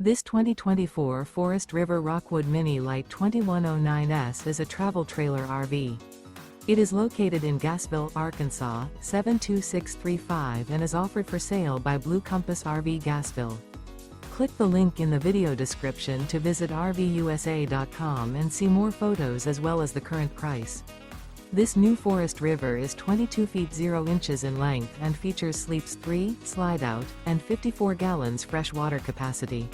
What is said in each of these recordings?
This 2024 Forest River Rockwood Mini Lite 2109S is a travel trailer RV. It is located in Gassville, Arkansas, 72635 and is offered for sale by Blue Compass RV Gassville. Click the link in the video description to visit RVUSA.com and see more photos as well as the current price. This new Forest River is 22 feet 0 inches in length and features sleeps 3, Slideout, and 54 gallons fresh water capacity.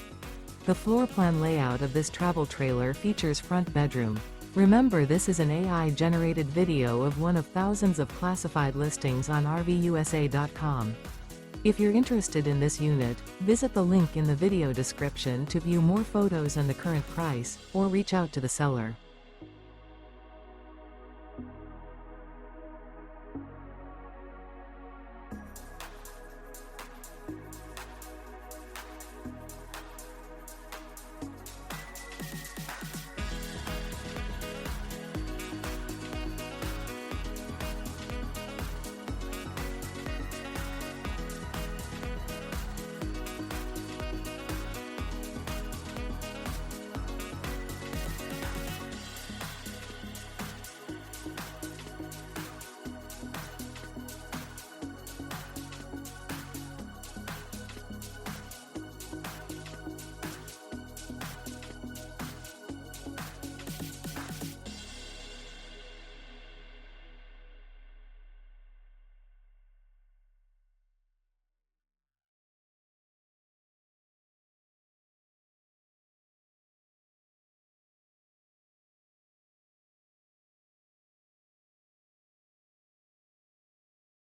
The floor plan layout of this travel trailer features front bedroom. Remember, this is an AI-generated video of one of thousands of classified listings on RVUSA.com. If you're interested in this unit, visit the link in the video description to view more photos and the current price, or reach out to the seller.